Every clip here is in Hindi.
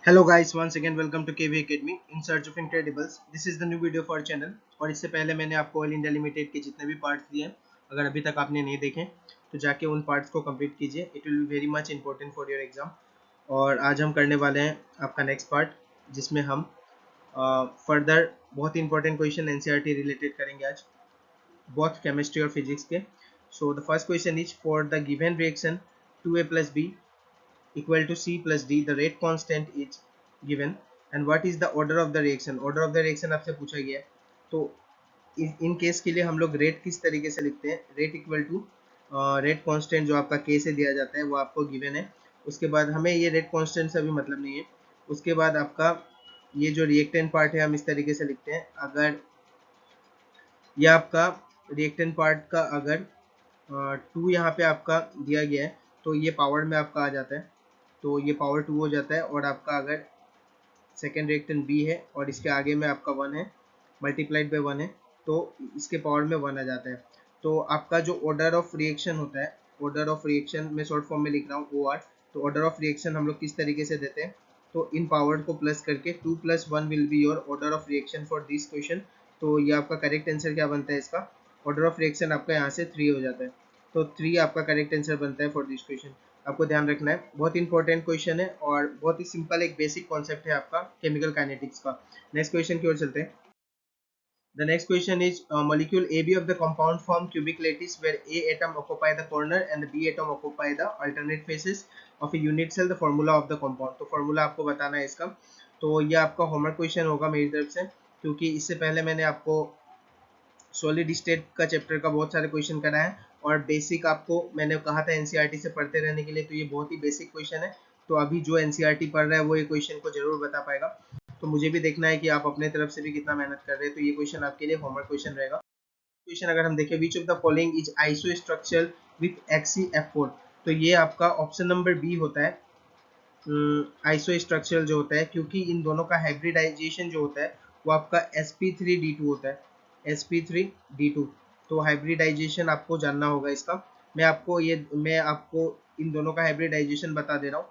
Hello guys, once again welcome to KV Academy in search of incredibles. This is the new video for channel। और इससे पहले मैंने आपको ऑयल इंडिया लिमिटेड के जितने भी पार्ट्स दिए हैं, अगर अभी तक आपने नहीं देखे तो जाके उन पार्ट्स को कंप्लीट कीजिए। It will be very much important for your exam. और आज हम करने वाले हैं आपका नेक्स्ट पार्ट, जिसमें हम फर्दर बहुत इंपॉर्टेंट क्वेश्चन एनसीईआरटी रिलेटेड करेंगे आज, बोथ केमिस्ट्री और फिजिक्स के। So the first question is for the given reaction 2A plus B equal to C plus D, the rate constant is given and what is the order of the reaction। order of the reaction आपसे पूछा गया है, तो इन केस के लिए हम लोग रेट किस तरीके से लिखते हैं। Rate equal to rate constant जो आपका K से दिया जाता है वो आपको गिवन है। उसके बाद हमें ये रेट कांस्टेंट से अभी मतलब नहीं है। उसके बाद आपका ये जो रिएक्टेंट पार्ट है हम इस तरीके से लिखते हैं, अगर ये आपका रिएक्टेंट पार्ट का अगर 2 यहाँ पे आपका दिया गया है तो ये पावर में आपका आ जाता है, तो ये पावर 2 हो जाता है। और आपका अगर सेकेंड रिएक्टेंट बी है और इसके आगे में आपका 1 है मल्टीप्लाइड बाय 1 है, तो इसके पावर में 1 आ जाता है। तो आपका जो ऑर्डर ऑफ रिएक्शन होता है, ऑर्डर ऑफ रिएक्शन मैं शॉर्ट फॉर्म में लिख रहा हूँ OR। तो ऑर्डर ऑफ रिएक्शन हम लोग किस तरीके से देते हैं, तो इन पावर को प्लस करके 2 + 1 will be your order of reaction for this question. तो ये आपका करेक्ट आंसर क्या बनता है, इसका ऑर्डर ऑफ रिएक्शन आपका यहाँ से 3 हो जाता है। तो 3 आपका करेक्ट आंसर बनता है फॉर दिस क्वेश्चन। आपको ध्यान रखना है, बहुत इंपॉर्टेंट क्वेश्चन है और बहुत ही सिंपल एक बेसिक कॉन्सेप्ट है आपका केमिकल काइनेटिक्स का। नेक्स्ट क्वेश्चन की ओर चलते हैं। The next question is molecule AB of the compound form cubic lattice where A atom occupy the corner and the B atom occupy the alternate faces of a unit cell, the formula of the compound। तो formula आपको बताना है इसका। तो ये आपका होमवर्क क्वेश्चन होगा मेरी तरफ से, क्योंकि इससे पहले मैंने आपको सॉलिड स्टेट का चैप्टर का बहुत सारे क्वेश्चन करा है और बेसिक आपको मैंने कहा था एनसीईआरटी से पढ़ते रहने के लिए, तो ये बहुत ही बेसिक क्वेश्चन है। तो अभी जो एनसीईआरटी पढ़ रहा है वो ये क्वेश्चन को जरूर बता पाएगा। तो मुझे भी देखना है कि आप अपने तरफ से भी कितना मेहनत कर रहे हैं। तो ये क्वेश्चन आपके लिए होमवर्क क्वेश्चन रहेगा। क्वेश्चन अगर हम देखें, which of the following is isostructural with XeF4। तो ये आपका ऑप्शन नंबर बी होता है, आइसोस्ट्रक्चरल जो होता है, क्योंकि इन दोनों का हाइब्रिडाइजेशन जो होता है वो आपका sp3d2 होता है, sp3d2। तो हाइब्रिडाइजेशन आपको जानना होगा इसका। मैं आपको इन दोनों का हाइब्रिडाइजेशन बता दे रहा हूँ,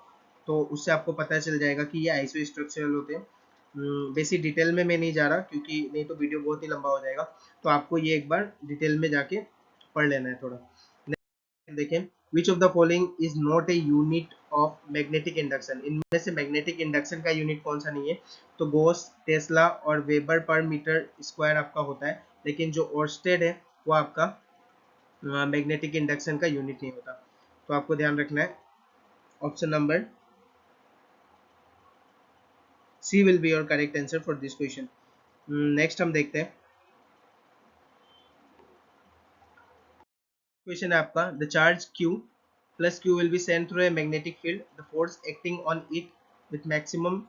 तो उससे आपको पता चल जाएगा कि ये आइसोस्ट्रक्चरल होते हैं। बेसिक डिटेल में मैं नहीं जा रहा, क्योंकि नहीं तो वीडियो बहुत ही लंबा हो जाएगा। तो आपको ये एक बार डिटेल में जाके पढ़ लेना है थोड़ा। देखें, which of the following is not a unit of magnetic induction. इनमें से मैग्नेटिक इंडक्शन का यूनिट कौन सा नहीं है, तो गोस, टेस्ला और वेबर पर मीटर स्क्वायर आपका होता है, लेकिन जो ओर्स्टेड है वो आपका मैग्नेटिक इंडक्शन का यूनिट नहीं होता। तो आपको ध्यान रखना है, option number C will be your correct answer for this question. Next हम देखते हैं, क्वेश्चन है आपका, the charge q plus q will be sent through a magnetic field, the force acting on it with maximum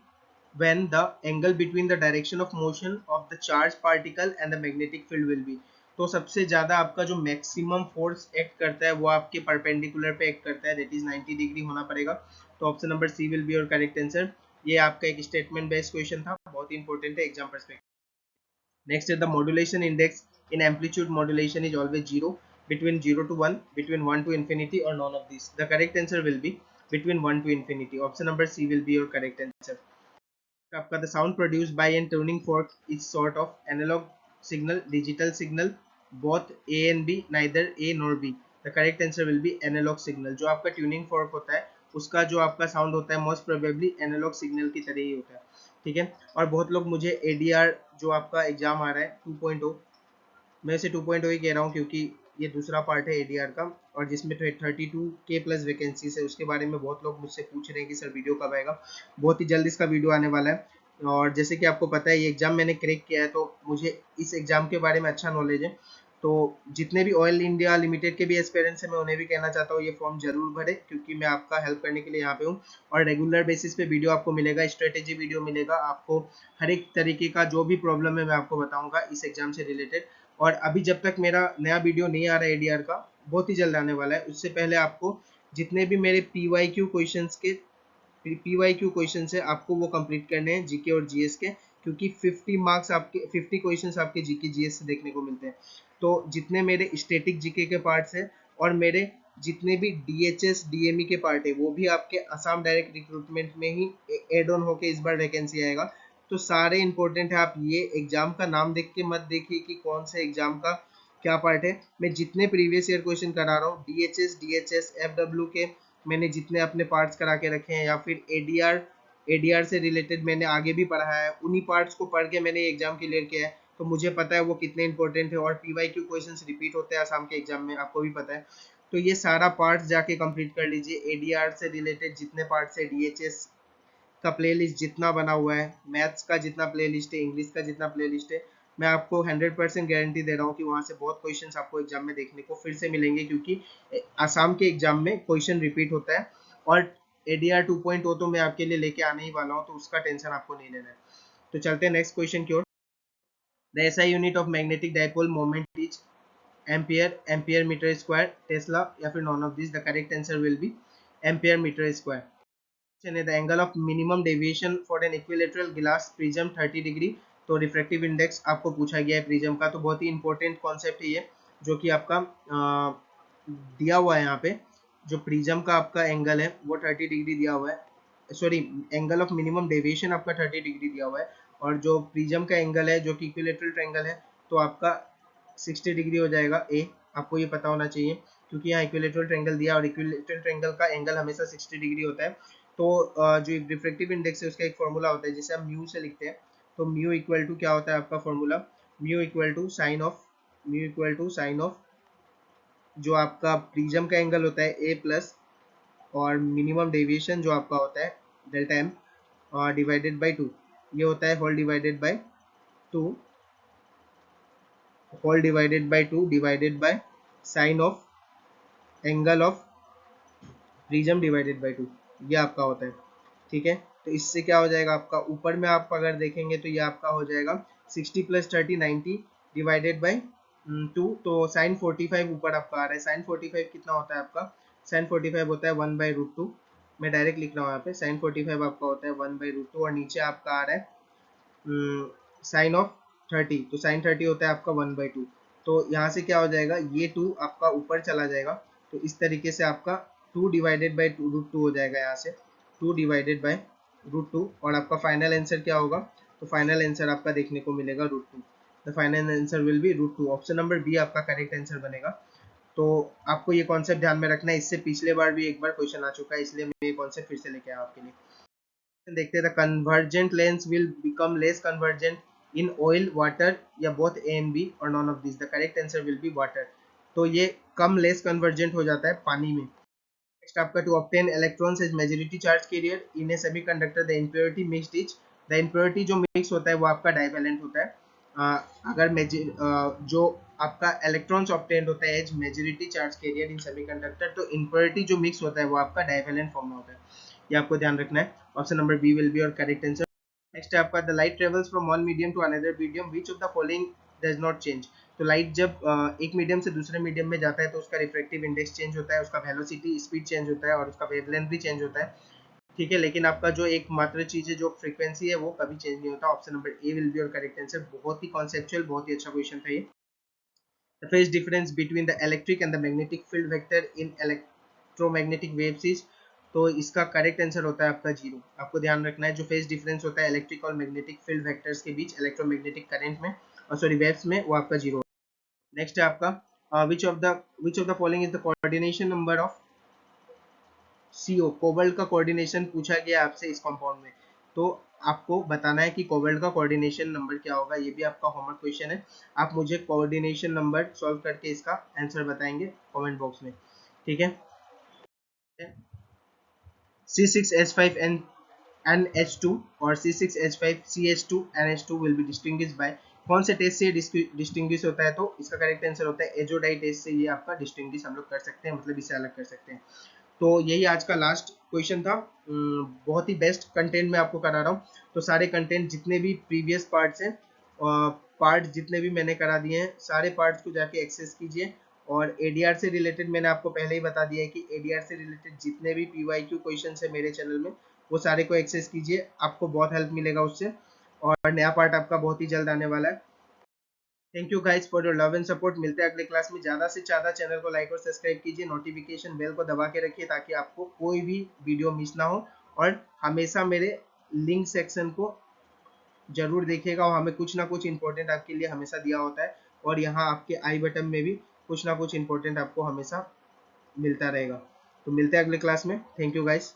when the angle between the direction of motion of the charged particle and the magnetic field will be। तो सबसे ज्यादा आपका जो मैक्सिमम फोर्स एक्ट करता है वो आपके परपेंडिकुलर पे एक्ट करता है, दैट इज 90 डिग्री होना पड़ेगा। तो option number C will be your correct answer. ये आपका एक स्टेटमेंट बेस्ड क्वेश्चन था, बहुत इंपॉर्टेंट है exam perspective. Next is the modulation index in amplitude modulation is always 0, between 0 to 1, between 1 to infinity, or none of these। The correct answer will be between 1 to infinity। Option number C will be your correct answer। आपका the sound produced by a tuning fork is sort of analog signal, digital signal, both A and B, neither A nor B। The correct answer will be analog signal। जो आपका tuning fork होता है उसका जो आपका साउंड होता है मोस्ट प्रोबेबली एनालॉग सिग्नल की तरह ही होता है, ठीक है। और बहुत लोग मुझे ADR जो आपका एग्जाम आ रहा है 2.0, मैं इसे 2.0 ही कह रहा हूँ क्योंकि ये दूसरा पार्ट है ADR का, और जिसमें 32K प्लस वैकेंसीज है, उसके बारे में बहुत लोग मुझसे पूछ रहे हैं कि सर वीडियो कब आएगा। बहुत ही जल्द इसका वीडियो आने वाला है। और जैसे कि आपको पता है ये एग्जाम मैंने क्रैक किया है, तो मुझे इस एग्जाम के बारे में अच्छा नॉलेज है। तो जितने भी ऑयल इंडिया लिमिटेड के भी एस्पिरेंट्स हैं, मैं उन्हें भी कहना चाहता हूँ ये फॉर्म जरूर भरें, क्योंकि मैं आपका हेल्प करने के लिए यहाँ पे हूँ। और रेगुलर बेसिस पे वीडियो आपको मिलेगा, स्ट्रेटेजी वीडियो मिलेगा आपको, हर एक तरीके का जो भी प्रॉब्लम है मैं आपको बताऊंगा इस एग्जाम से रिलेटेड। और अभी जब तक मेरा नया वीडियो नहीं आ रहा है ADR का, बहुत ही जल्द आने वाला है, उससे पहले आपको जितने भी मेरे PYQ क्वेश्चन है आपको वो कंप्लीट करने हैं, जीके और जीएस के, क्योंकि 50 क्वेश्चंस आपके जीके जीएस से देखने को मिलते हैं। तो जितने मेरे स्टैटिक जीके के पार्ट्स हैं और मेरे जितने भी DHS DME के पार्ट है वो भी आपके असम डायरेक्ट रिक्रूटमेंट में ही एड ऑन होके इस बार वैकेंसी आएगा। तो सारे इंपॉर्टेंट है, आप ये एग्जाम का नाम देख के मत देखिए कि कौन से एग्जाम का क्या पार्ट है। मैं जितने प्रीवियस ईयर क्वेश्चन करा रहा हूँ DHS FW के मैंने जितने अपने पार्ट्स करा के रखे हैं, या फिर ADR से रिलेटेड मैंने आगे भी पढ़ा है, उन्हीं पार्ट्स को पढ़ के मैंने एग्जाम क्लियर किया है। तो मुझे पता है वो कितने इंपॉर्टेंट है, और PYQ क्वेश्चंस रिपीट होते हैं आसाम के एग्जाम में, आपको भी पता है। तो ये सारा पार्ट्स जाके कंप्लीट कर लीजिए। ADR से रिलेटेड जितने पार्ट्स है, DHS का प्लेलिस्ट जितना बना हुआ है, मैथ्स का जितना प्लेलिस्ट है, इंग्लिश का जितना प्लेलिस्ट है, मैं आपको 100% गारंटी दे रहा हूँ कि वहाँ से बहुत क्वेश्चंस आपको एग्जाम में देखने को फिर से मिलेंगे, क्योंकि आसाम के एग्जाम में क्वेश्चन रिपीट होता है। और ADR 2.0 तो मैं आपके लिए लेके आने ही वाला हूँ, तो उसका टेंशन आपको नहीं लेना है। तो चलते हैं नेक्स्ट क्वेश्चन की ओर। The SI unit of magnetic dipole moment is ampere, ampere metre square, tesla, या फिर none of this. The correct answer will be ampere metre square. The angle of minimum deviation for an equilateral glass prism 30 degree. तो रिफ्रैक्टिव इंडेक्स आपको पूछा गया है प्रिज्म का, तो बहुत ही इंपॉर्टेंट कॉन्सेप्ट है ये, जो कि आपका दिया हुआ है यहाँ पे। जो प्रिज्म का आपका एंगल है वो 30 डिग्री दिया हुआ है, sorry, angle of minimum deviation आपका 30 डिग्री दिया हुआ है, और जो प्रिज्म का एंगल है जो कि इक्विलेटरल ट्रायंगल है, तो आपका 60 डिग्री हो जाएगा। ए आपको ये पता होना चाहिए, क्योंकि यहाँ इक्विलेटरल ट्रायंगल दिया, और इक्विलेटरल ट्रायंगल का एंगल हमेशा 60 डिग्री होता है। तो जो रिफ्रैक्टिव इंडेक्स है उसका एक फॉर्मूला होता है जिसे हम म्यू से लिखते हैं। तो म्यू इक्वल टू क्या होता है आपका formula, mu equal to sine of जो आपका प्रिज्म का एंगल होता है ए प्लस, और मिनिमम डेविएशन जो आपका होता है डेल्टा एम डिवाइडेड बाई 2, ये होता है whole divided by 2, divided by sine of angle of prism divided by 2, ये आपका होता है। ठीक है, तो इससे क्या हो जाएगा आपका, ऊपर में आप अगर देखेंगे तो ये आपका हो जाएगा 60 प्लस 30 90 डिवाइडेड बाई 2। तो साइन 45 ऊपर आपका आ रहा है। साइन 45 कितना होता है आपका, साइन 45 होता है 1/√2। मैं डायरेक्ट लिख रहा हूँ यहाँ पे, साइन 45 आपका होता है 1/√2, और नीचे आपका आ रहा है साइन ऑफ 30, तो साइन 30 होता है आपका 1/2। तो यहाँ से क्या हो जाएगा, ये 2 आपका ऊपर चला जाएगा, तो इस तरीके से आपका 2 डिवाइडेड बाई √2 हो जाएगा, यहाँ से 2 डिवाइडेड बाई √2, और आपका फाइनल आंसर क्या होगा, तो फाइनल आंसर आपका देखने को मिलेगा √2। The final answer will be √2। Option number B आपका करेक्ट आंसर बनेगा। तो आपको ये कॉन्सेप्ट ध्यान में रखना है, इससे पिछले बार भी एक बार क्वेश्चन आ चुका है, इसलिए मैं ये कॉन्सेप्ट फिर से लेके आया आपके लिए। देखते हैं, the convergent lens will become less convergent in oil, water, या बोथ ए एंड बी, और non of this. The correct answer will B water. तो ये कम लेस कन्वर्जेंट हो जाता है पानी में। नेक्स्ट आपका, to obtain electrons as majority charge carrier in a semiconductor the impurity mixed is. The impurity जो मिक्स होता है वो आपका डाइवेलेंट होता है। अगर जो आपका इलेक्ट्रॉन्स ऑब्टेन होता है as majority charge carrier in semiconductor, तो इम्प्योरिटी जो मिक्स होता है वो आपका डाइवेलेंट फॉर्म में होता है, ये आपको ध्यान रखना है। Option number B will be our correct answer. Next है आपका, the light travels from one medium to another medium, which of the following does not change. तो लाइट जब एक मीडियम से दूसरे मीडियम में जाता है तो उसका रिफ्रैक्टिव इंडेक्स चेंज होता है, उसका वेलोसिटी स्पीड चेंज होता है, और उसका वेवलेंथ भी चेंज होता है। ठीक है, लेकिन आपका जो एकमात्र चीज है जो फ्रीक्वेंसी है वो कभी चेंज नहीं होता। Option number A will be our correct answer. बहुत ही कॉन्सेप्चुअल, बहुत ही अच्छा क्वेश्चन था ये। The phase difference between the electric and the magnetic field vector in electromagnetic waves is. तो इसका करेक्ट आंसर होता है आपका 0। आपको ध्यान रखना है, जो फेज डिफरेंस होता है इलेक्ट्रिक और मैग्नेटिक फील्ड वेक्टर्स के बीच इलेक्ट्रोमैग्नेटिक करंट में, और सॉरी वेव्स में, वो आपका 0। नेक्स्ट है आपका, which of the following is the coordination number of CO। Cobalt का कोऑर्डिनेशन पूछा गया आपसे इस कंपाउंड में, तो आपको बताना है कि कोबाल्ट का कोऑर्डिनेशन नंबर क्या होगा। ये भी आपका होमवर्क क्वेश्चन है, आप मुझे कोऑर्डिनेशन नंबर सॉल्व करके इसका आंसर बताएंगे कमेंट बॉक्स में। ठीक है, C6H5NH2 और C6H5CH2NH2 will be distinguished by। कौन से टेस्ट से डिस्टिंग्विश होता है, तो इसका करेक्ट आंसर होता है एजोडाई टेस्ट से। ये आपका डिस्टिंग्विश हम लोग कर सकते हैं, मतलब इसे अलग कर सकते हैं। तो यही आज का लास्ट क्वेश्चन था। बहुत ही बेस्ट कंटेंट मैं आपको करा रहा हूँ। तो सारे कंटेंट जितने भी प्रीवियस पार्ट्स हैं, पार्ट जितने भी मैंने करा दिए हैं, सारे पार्ट्स को जाके एक्सेस कीजिए। और एडीआर से रिलेटेड मैंने आपको पहले ही बता दिया है कि एडीआर से रिलेटेड जितने भी पीवाईक्यू क्वेश्चन है मेरे चैनल में, वो सारे को एक्सेस कीजिए, आपको बहुत हेल्प मिलेगा उससे। और नया पार्ट आपका बहुत ही जल्द आने वाला है। Thank you guys for your love and support. मिलते हैं अगले क्लास में। ज़्यादा से ज़्यादा चैनल को लाइक और सब्सक्राइब कीजिए, नोटिफिकेशन बेल को दबा के रखिए ताकि आपको कोई भी वीडियो मिस ना हो, और हमेशा मेरे लिंक सेक्शन को जरूर देखिएगा, और हमें कुछ ना कुछ इंपॉर्टेंट आपके लिए हमेशा दिया होता है, और यहाँ आपके आई बटन में भी कुछ ना कुछ इंपॉर्टेंट आपको हमेशा मिलता रहेगा। तो मिलते हैं अगले क्लास में। Thank you guys.